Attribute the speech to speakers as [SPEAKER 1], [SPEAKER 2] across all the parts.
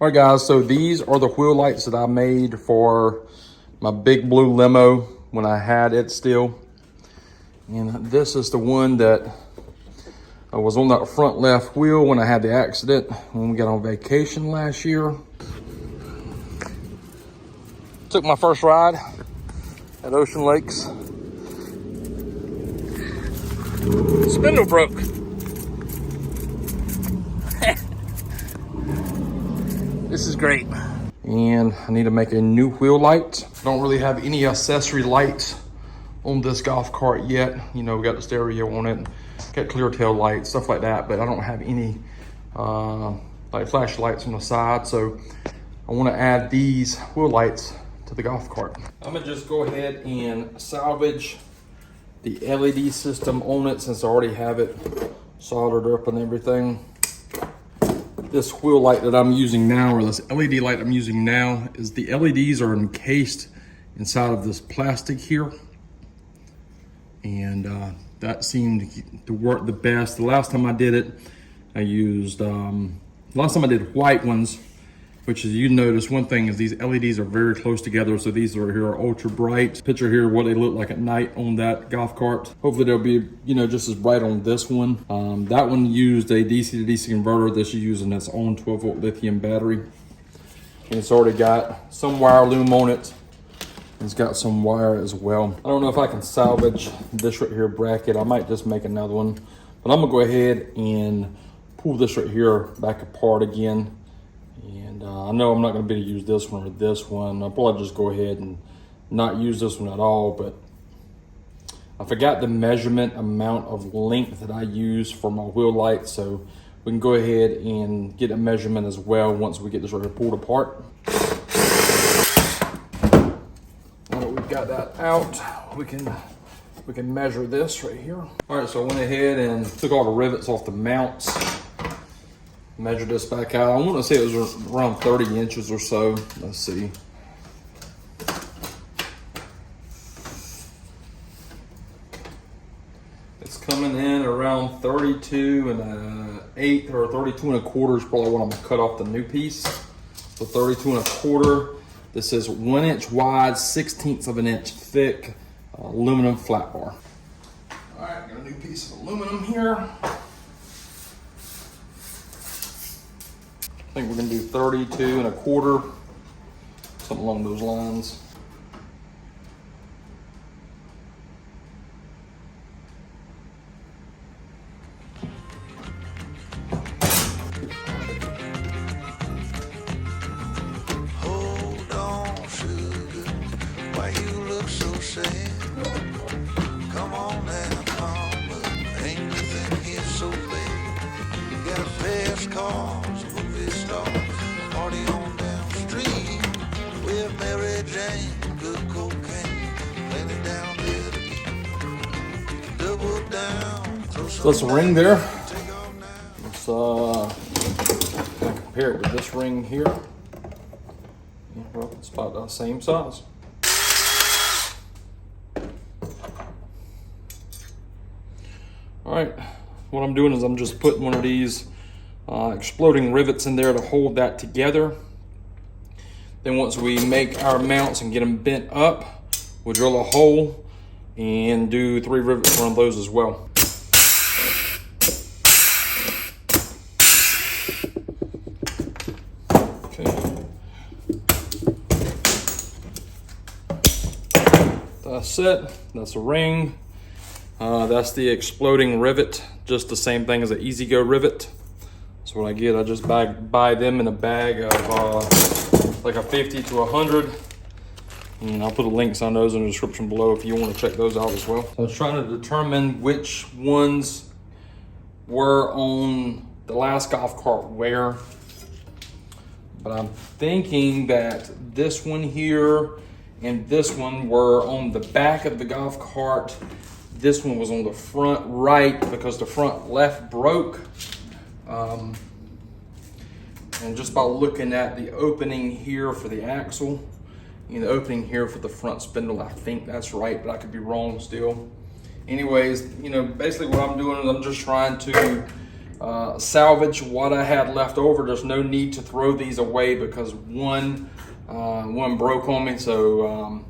[SPEAKER 1] All right, guys, so these are the wheel lights that I made for my big blue limo when I had it still. And this is the one that was on that front left wheel when I had the accident when we got on vacation last year. Took my first ride at Ocean Lakes. Spindle broke. This is great. And I need to make a new wheel light. I don't really have any accessory lights on this golf cart yet. You know, we got the stereo on it, got clear tail lights, stuff like that, but I don't have any like flashlights on the side. So I want to add these wheel lights to the golf cart. I'm gonna just go ahead and salvage the LED system on it since I already have it soldered up and everything. This wheel light that I'm using now, or this LED light I'm using now, is the LEDs are encased inside of this plastic here. And that seemed to work the best. The last time I did it, I used, last time I did white ones, which is, you notice one thing is these LEDs are very close together. So these are here are ultra bright. Picture here what they look like at night on that golf cart. Hopefully they'll be, you know, just as bright on this one. That one used a DC to DC converter. This is using its own 12-volt lithium battery. And it's already got some wire loom on it. It's got some wire as well. I don't know if I can salvage this right here bracket. I might just make another one, but I'm gonna go ahead and pull this right here back apart again. And I know I'm not gonna be able to use this one or this one. I'll probably just go ahead and not use this one at all, but I forgot the measurement amount of length that I use for my wheel light. So we can go ahead and get a measurement as well once we get this right here pulled apart. Now that we've got that out, we can measure this right here. All right, so I went ahead and took all the rivets off the mounts. Measure this back out. I want to say it was around 30 inches or so. Let's see. It's coming in around 32 and an eighth, or 32 and a quarter is probably what I'm gonna cut off the new piece. So 32 and a quarter. This is 1 inch wide, 1/16 of an inch thick aluminum flat bar. All right, got a new piece of aluminum here. I think we're gonna do 32 and a quarter, something along those lines.
[SPEAKER 2] Hold on, sugar, why you look so sad? Come on now, mama, ain't nothing here so bad. You got fast cars. Party on down the street with Mary Jane, good cocaine, laying down there, double down.
[SPEAKER 1] So that's a ring there. Let's compare it to this ring here. Yeah, well, it's about the same size. All right, what I'm doing is I'm just putting one of these exploding rivets in there to hold that together. Then once we make our mounts and get them bent up, we'll drill a hole and do 3 rivets around those as well. Okay. That's it. That's a ring. That's the exploding rivet, just the same thing as an Easy Go rivet. So what I get, I just buy them in a bag of like a 50 to 100. And I'll put the links on those in the description below if you want to check those out as well. So I was trying to determine which ones were on the last golf cart where. But I'm thinking that this one here and this one were on the back of the golf cart. This one was on the front right because the front left broke. And just by looking at the opening here for the axle and the opening here for the front spindle, I think that's right, but I could be wrong still. Anyways, you know, basically what I'm doing is I'm just trying to salvage what I had left over. There's no need to throw these away because one broke on me. So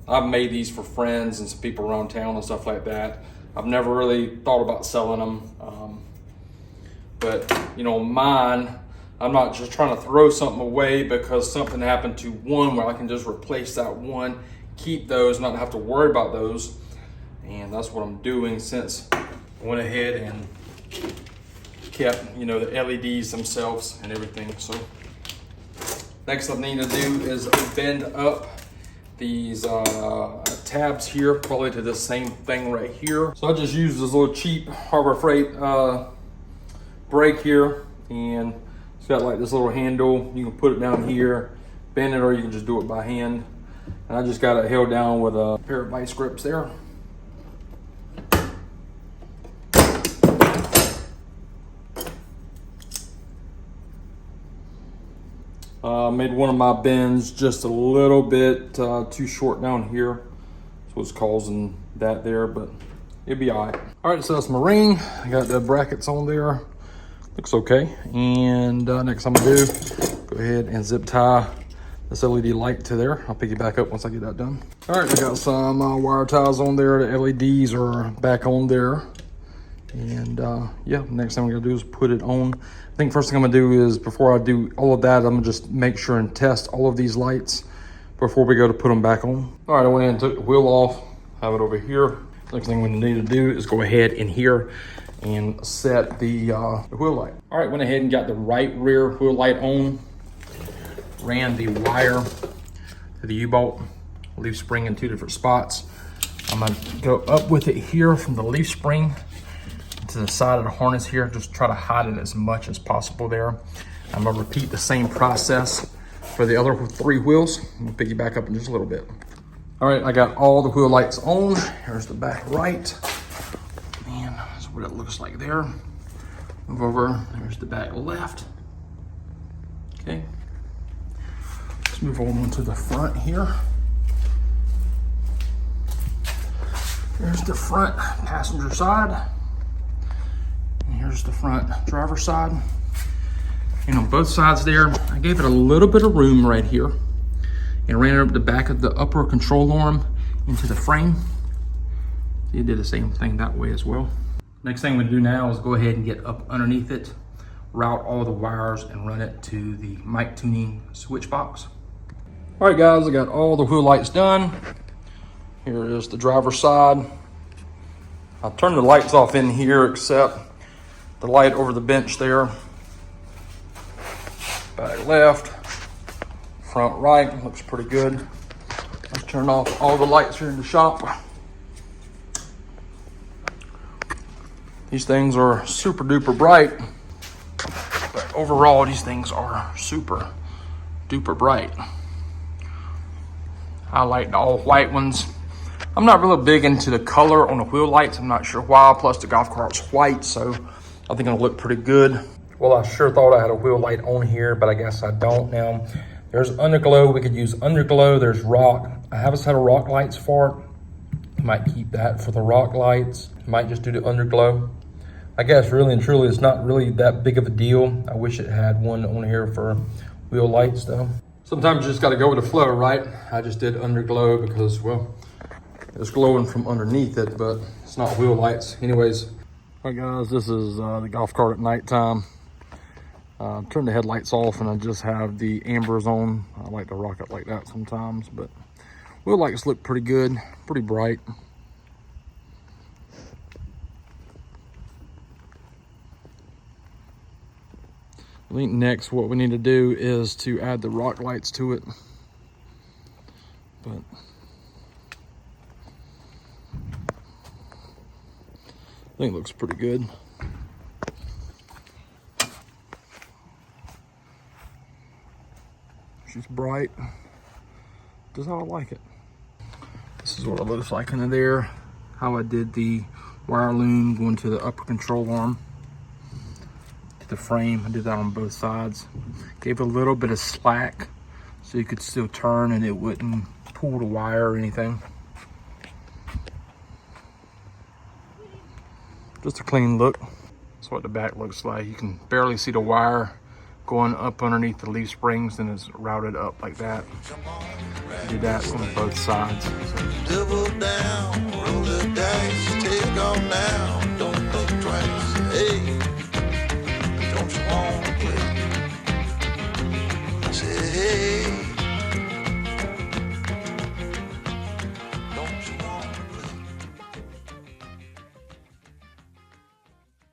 [SPEAKER 1] I've made these for friends and some people around town and stuff like that. I've never really thought about selling them. But you know, mine, I'm not just trying to throw something away because something happened to one where I can just replace that one, keep those, not have to worry about those. And that's what I'm doing since I went ahead and kept, you know, the LEDs themselves and everything. So next I need to do is bend up these tabs here, probably to the same thing right here. So I just used this little cheap Harbor Freight brake here, and it's got like this little handle. You can put it down here, bend it, or you can just do it by hand. And I just got it held down with a pair of vice grips there. Made one of my bends just a little bit too short down here. That's what's causing that there, but it'll be all right. All right, so that's my ring. I got the brackets on there. Looks okay. And next I'm gonna do, go ahead and zip tie this LED light to there. I'll pick it back up once I get that done. All right, I got some wire ties on there. The LEDs are back on there. And yeah, next thing we're gonna do is put it on. I think first thing I'm gonna do is, before I do all of that, I'm gonna just make sure and test all of these lights before we go to put them back on. All right, I went in and took the wheel off, have it over here. Next thing we need to do is go ahead in here and set the wheel light. All right, went ahead and got the right rear wheel light on. Ran the wire to the U-bolt, leaf spring in 2 different spots. I'm gonna go up with it here from the leaf spring to the side of the harness here. Just try to hide it as much as possible there. I'm gonna repeat the same process for the other 3 wheels. I'm gonna pick you back up in just a little bit. All right, I got all the wheel lights on. Here's the back right. And that's what it looks like there. Move over, there's the back left. Okay. Let's move on to the front here. Here's the front passenger side. And here's the front driver's side. And on both sides there, I gave it a little bit of room right here and ran it up the back of the upper control arm into the frame. It did the same thing that way as well. Next thing we do now is go ahead and get up underneath it, route all the wires, and run it to the mic tuning switch box. All right, guys, I got all the wheel lights done. Here is the driver's side. I'll turn the lights off in here except the light over the bench there. Back left, front right, looks pretty good. Let's turn off all the lights here in the shop. These things are super duper bright, but overall these things are super duper bright. I like the all white ones. I'm not really big into the color on the wheel lights. I'm not sure why, plus the golf cart's white, so I think it'll look pretty good. Well, I sure thought I had a wheel light on here, but I guess I don't now. There's underglow. We could use underglow. There's rock. I have a set of rock lights for it. Might keep that for the rock lights. Might just do the underglow. I guess really and truly, it's not really that big of a deal. I wish it had one on here for wheel lights though. Sometimes you just got to go with the flow, right? I just did underglow because, well, it's glowing from underneath it, but it's not wheel lights. Anyways, all right guys, this is the golf cart at nighttime. Turn the headlights off and I just have the ambers on. I like to rock it like that sometimes, but wheel lights look pretty good, pretty bright. I think next what we need to do is to add the rock lights to it. But I think it looks pretty good. She's bright. Just how I like it. This is what it looks like in there. How I did the wire loom going to the upper control arm. The frame, I did that on both sides. Gave a little bit of slack so you could still turn and it wouldn't pull the wire or anything. Just a clean look. That's what the back looks like. You can barely see the wire going up underneath the leaf springs, and it's routed up like that. Did that on both sides.
[SPEAKER 2] Double down